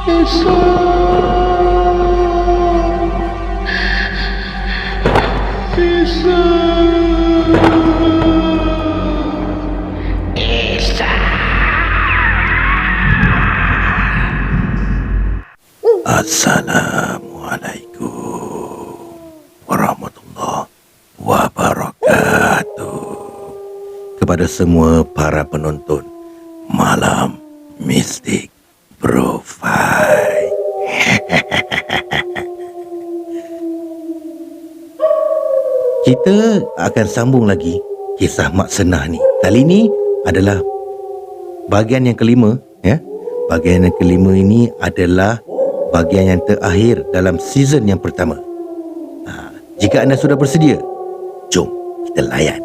Assalamualaikum warahmatullahi wabarakatuh kepada semua para penonton Malam Mistik Profile. Kita akan sambung lagi kisah Mak Senah ni. Kali ni adalah bahagian yang kelima, ya. Bahagian yang kelima ini adalah bahagian yang terakhir dalam season yang pertama. Jika anda sudah bersedia, jom kita layan.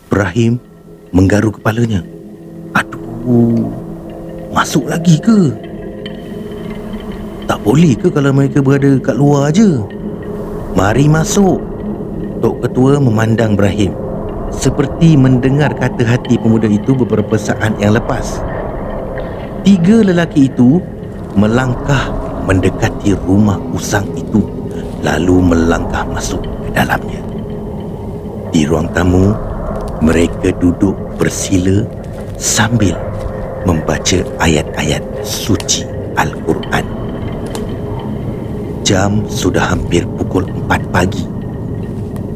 Ibrahim menggaru kepalanya. Aduh, masuk lagi ke? Tak boleh ke kalau mereka berada kat luar aje? Mari masuk. Tok Ketua memandang Ibrahim seperti mendengar kata hati pemuda itu beberapa saat yang lepas. Tiga lelaki itu melangkah mendekati rumah usang itu, lalu melangkah masuk ke dalamnya. Di ruang tamu, mereka duduk bersila sambil membaca ayat-ayat suci Al-Quran. Jam sudah hampir pukul 4 pagi.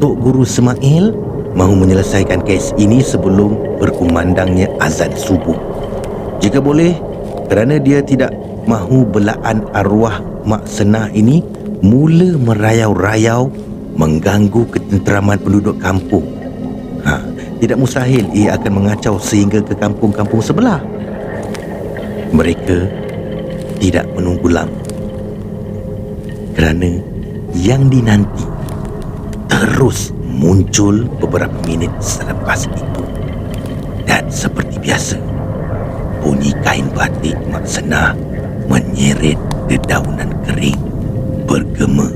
Tok Guru Semail mahu menyelesaikan kes ini sebelum berkumandangnya azan subuh. Jika boleh, kerana dia tidak mahu belaan arwah Mak Senah ini mula merayau-rayau mengganggu ketenteraman penduduk kampung. Tidak mustahil ia akan mengacau sehingga ke kampung-kampung sebelah. Mereka tidak menunggu lama, kerana yang dinanti terus muncul beberapa minit selepas itu. Dan seperti biasa, bunyi kain batik Mak Senah menyeret dedaunan kering bergema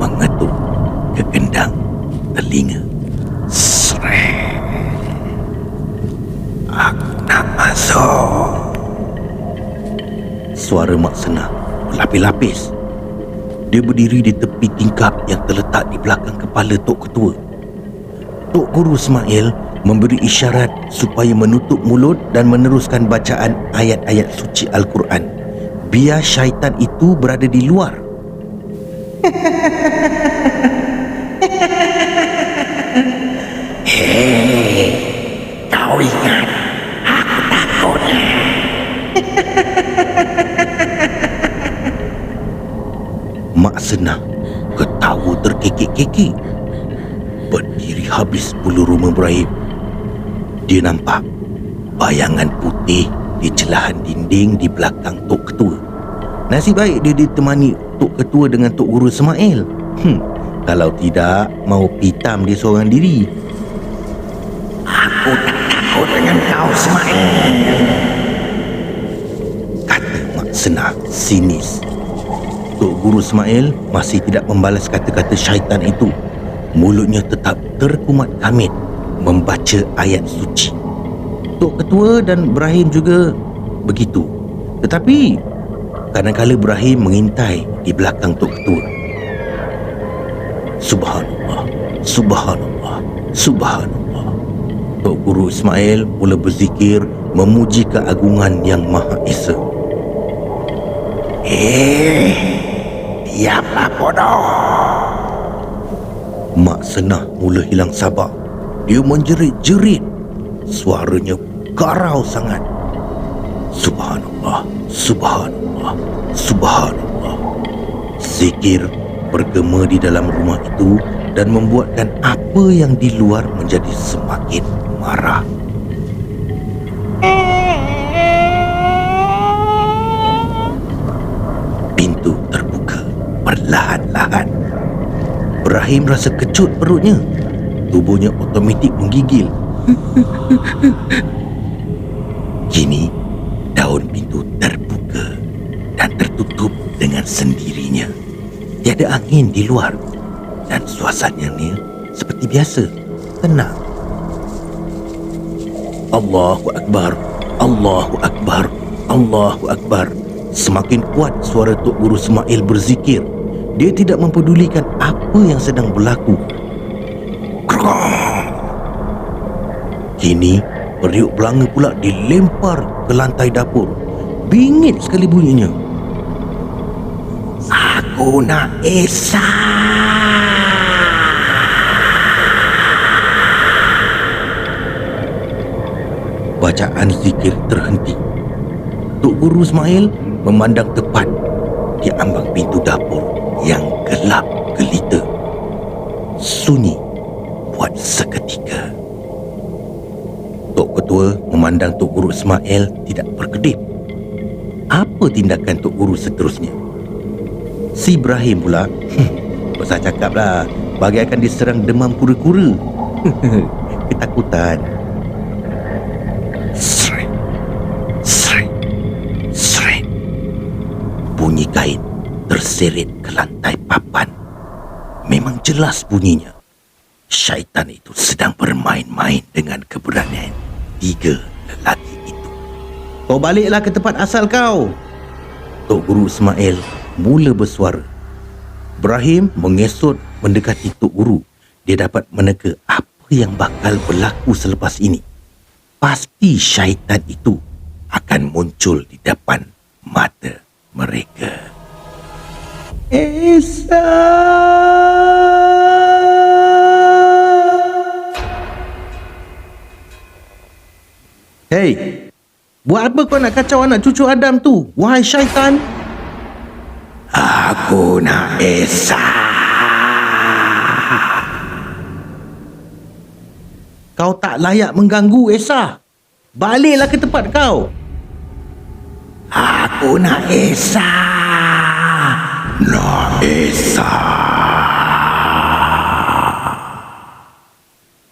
mengetuk ke gendang telinga. Srek. Aku nak masuk. Suara Mak Senah berlapis-lapis. Dia berdiri di tepi tingkap yang terletak di belakang kepala Tok Ketua. Tok Guru Semail memberi isyarat supaya menutup mulut dan meneruskan bacaan ayat-ayat suci Al-Quran. Biar syaitan itu berada di luar. Hei, kau ingat aku takut. Mak Senah ketawa terkekek-kekek. Berdiri habis bulu rumah Ibrahim. Dia nampak bayangan putih di celahan dinding di belakang Tok Ketua. Nasib baik dia ditemani Tok Ketua dengan Tok Guru Semail. Kalau tidak, mau pitam dia seorang diri. Aku tak takut dengan kau, Semail, kata Mak Senah sinis. Tok Guru Semail masih tidak membalas kata-kata syaitan itu. Mulutnya tetap terkumat kamit membaca ayat suci. Tok Ketua dan Ibrahim juga begitu. Tetapi kadang-kala Ibrahim mengintai di belakang Tok Ketua. Subhanallah, Subhanallah, Subhanallah. Tok Guru Ismail mula berzikir memuji keagungan Yang Maha Esa. Diamlah bodoh. Mak Senah mula hilang sabar. Dia menjerit-jerit. Suaranya garau sangat. Subhanallah, Subhanallah, Subhanallah. Zikir bergema di dalam rumah itu dan membuatkan apa yang di luar menjadi semakin marah. Pintu terbuka perlahan-lahan. Ibrahim rasa kecut perutnya. Tubuhnya otomatik menggigil. Kini daun pintu terbuka dan tertutup dengan sendirinya. Tiada angin di luar. dan suasananya seperti biasa, tenang. Allahu Akbar, Allahu Akbar, Allahu Akbar. Semakin kuat suara Tok Guru Ismail berzikir. Dia tidak mempedulikan apa yang sedang berlaku. Kini periuk belanga pula dilempar ke lantai dapur. Bingit sekali bunyinya. Aku nak Esa. Bacaan zikir terhenti. Tok Guru Ismail memandang tepat di ambang pintu dapur yang gelap gelita. Sunyi buat seketika. Tok Ketua memandang Tok Guru Ismail tidak berkedip. Apa tindakan Tok Guru seterusnya? Si Ibrahim pula, tak cakap lah, bagaikan diserang demam kura-kura. Ketakutan. Sret, sret, sret. Bunyi kain terseret ke lantai papan. Memang jelas bunyinya. Syaitan itu sedang bermain-main dengan keberanian 3 lelaki itu. Kau baliklah ke tempat asal kau. Tok Guru Ismail mula bersuara. Ibrahim mengesot mendekati Tok Guru. Dia dapat meneka apa yang bakal berlaku selepas ini. Pasti syaitan itu akan muncul di depan mata mereka. Esa. Hei, buat apa kau nak kacau anak cucu Adam tu, wahai syaitan? Aku nak Esa. Kau tak layak mengganggu Esa. Baliklah ke tempat kau. Aku nak Esa. Nak Esa.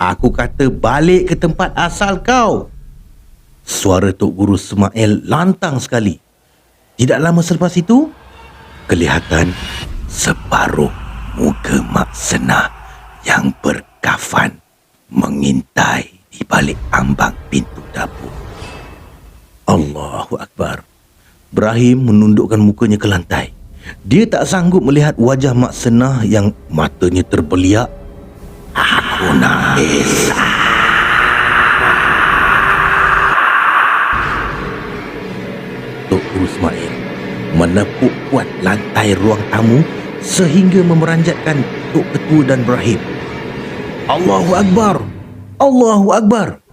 Aku kata balik ke tempat asal kau. Suara Tok Guru Ismail lantang sekali. Tidak lama selepas itu, kelihatan separuh muka Mak Senah yang berkafan mengintai di balik ambang pintu dapur. Allahu Akbar. Ibrahim menundukkan mukanya ke lantai. Dia tak sanggup melihat wajah Mak Senah yang matanya terbeliak. Aku nak Esa. Tok Guru Ismail menepuk kuat lantai ruang tamu sehingga memeranjatkan Tok Ketua dan Ibrahim. Allahu Akbar! Allahu Akbar!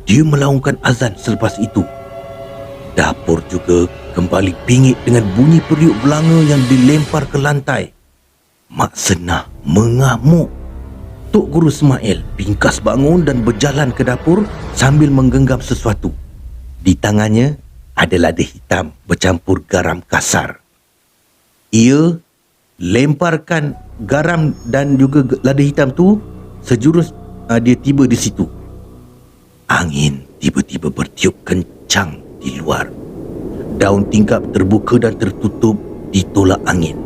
Dia melaungkan azan selepas itu. Dapur juga kembali bingit dengan bunyi periuk belanga yang dilempar ke lantai. Mak Senah mengamuk. Tok Guru Ismail pingkas bangun dan berjalan ke dapur sambil menggenggam sesuatu. Di tangannya ada lada hitam bercampur garam kasar. Ia lemparkan garam dan juga lada hitam tu sejurus dia tiba di situ. Angin tiba-tiba bertiup kencang di luar. Daun tingkap terbuka dan tertutup ditolak angin.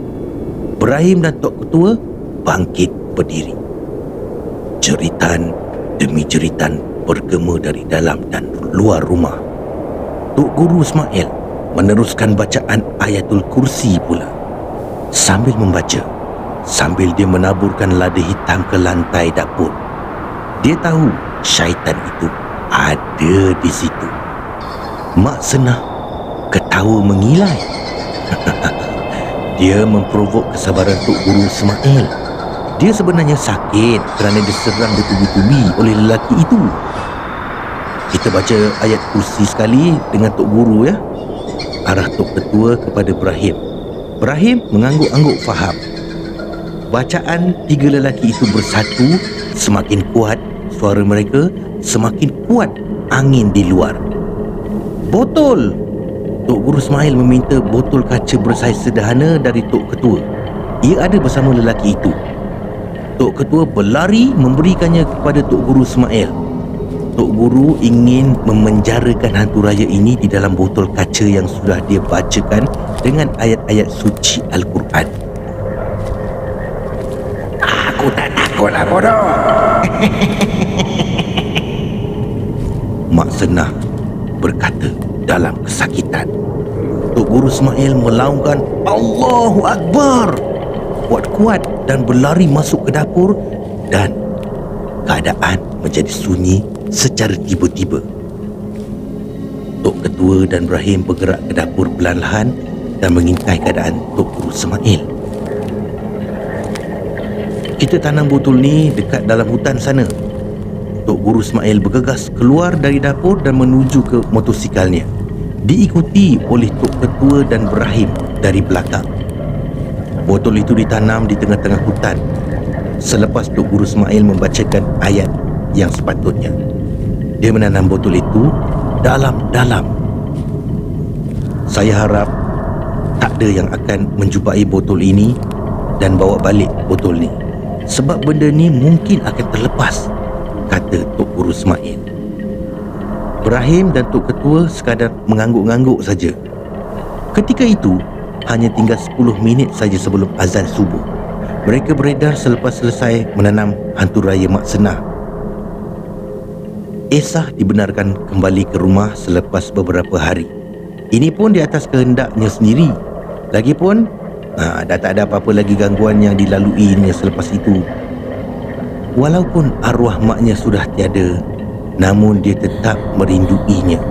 Ibrahim dan Tok Ketua bangkit berdiri. Jeritan demi jeritan bergema dari dalam dan luar rumah. Tok Guru Ismail meneruskan bacaan Ayatul Kursi pula. Sambil membaca, sambil dia menaburkan lada hitam ke lantai dapur. Dia tahu syaitan itu ada di situ. Mak Senah ketawa mengilai. Dia memprovok kesabaran Tok Guru Ismail. Dia sebenarnya sakit kerana diserang bertubi-tubi oleh lelaki itu. Kita baca ayat kursi sekali dengan Tok Guru ya. Arah Tok Ketua kepada Ibrahim. Ibrahim mengangguk-angguk faham. Bacaan 3 lelaki itu bersatu. Semakin kuat suara mereka, semakin kuat angin di luar. Botol! Tok Guru Ismail meminta botol kaca bersaiz sederhana dari Tok Ketua. Ia ada bersama lelaki itu. Tok Ketua berlari memberikannya kepada Tok Guru Ismail. Tok Guru ingin memenjarakan hantu raya ini di dalam botol kaca yang sudah dia bacakan dengan ayat-ayat suci Al-Quran. Aku Ikutlah bodoh. Mak Senah berkata dalam kesakitan. Tok Guru Ismail melaungkan Allahu Akbar kuat-kuat dan berlari masuk ke dapur, dan keadaan menjadi sunyi secara tiba-tiba. Tok Ketua dan Ibrahim bergerak ke dapur perlahan-lahan dan mengintai keadaan Tok Guru Ismail. Kita tanam botol ni dekat dalam hutan sana. Tok Guru Ismail bergegas keluar dari dapur dan menuju ke motosikalnya, diikuti oleh Tok Ketua dan Ibrahim dari belakang. Botol itu ditanam di tengah-tengah hutan selepas Tok Guru Ismail membacakan ayat yang sepatutnya. Dia menanam botol itu dalam-dalam. Saya harap tak ada yang akan menjumpai botol ini dan bawa balik botol ni, sebab benda ni mungkin akan terlepas, kata Tok Guru Ismail. Ibrahim dan Tok Ketua sekadar mengangguk-angguk saja. Ketika itu, hanya tinggal 10 minit saja sebelum azan subuh. Mereka beredar selepas selesai menanam hantu raya Mak Senah. Esah dibenarkan kembali ke rumah selepas beberapa hari. Ini pun di atas kehendaknya sendiri. Lagipun dah tak ada apa-apa lagi gangguan yang dilaluinya selepas itu. Walaupun arwah maknya sudah tiada, namun dia tetap merinduinya.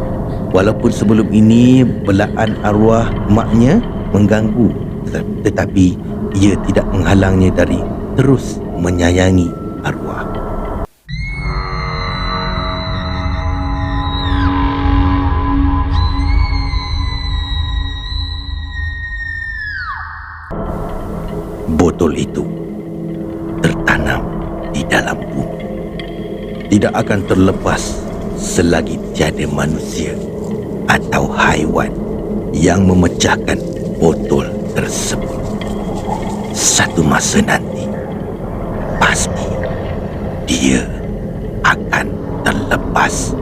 Walaupun sebelum ini belaan arwah maknya mengganggu, tetapi ia tidak menghalangnya dari terus menyayangi arwah. Botol itu tertanam di dalam bumi, tidak akan terlepas selagi tiada manusia atau haiwan yang memecahkan botol tersebut. Satu masa nanti, pasti dia akan terlepas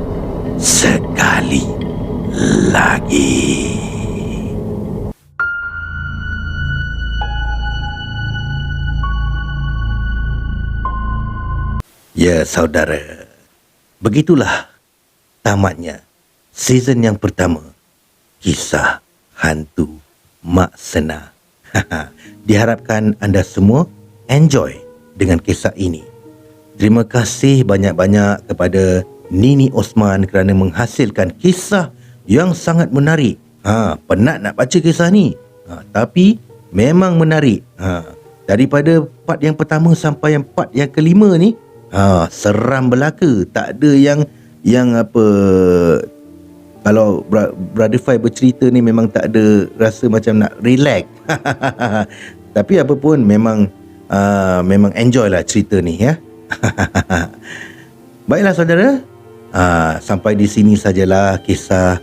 sekali lagi. Ya saudara, begitulah tamatnya season yang pertama kisah hantu Mak Senah. Diharapkan anda semua enjoy dengan kisah ini. Terima kasih banyak-banyak kepada Nini Osman kerana menghasilkan kisah yang sangat menarik. Penat nak baca kisah ni, tapi memang menarik. Daripada part yang pertama sampai yang part yang kelima ni, seram belaka. Tak ada yang apa. Kalau Brother Fai bercerita ni memang tak ada rasa macam nak relax. Tapi apa pun memang enjoy lah cerita ni ya. Baiklah saudara, sampai di sini sajalah kisah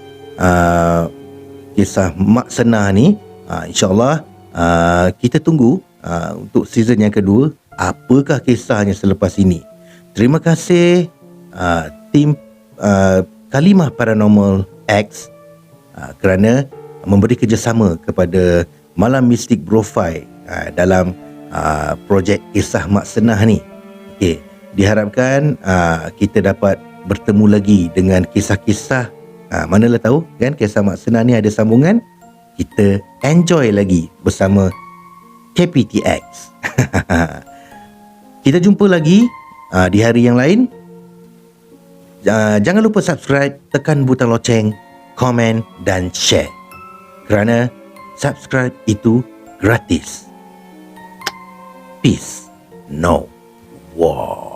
Mak Senah ni. InsyaAllah kita tunggu untuk season yang kedua, apakah kisahnya selepas ini. Terima kasih tim Kalimah Paranormal X kerana memberi kerjasama kepada Malam Mistik Bro Fai dalam projek kisah Mak Senah ni. Okey, diharapkan kita dapat bertemu lagi dengan kisah-kisah, manalah tahu kan kisah Mak Senah ni ada sambungan. Kita enjoy lagi bersama KPTX. Kita jumpa lagi di hari yang lain. Jangan lupa subscribe, tekan butang loceng, komen dan share, kerana subscribe itu gratis. Peace, no war.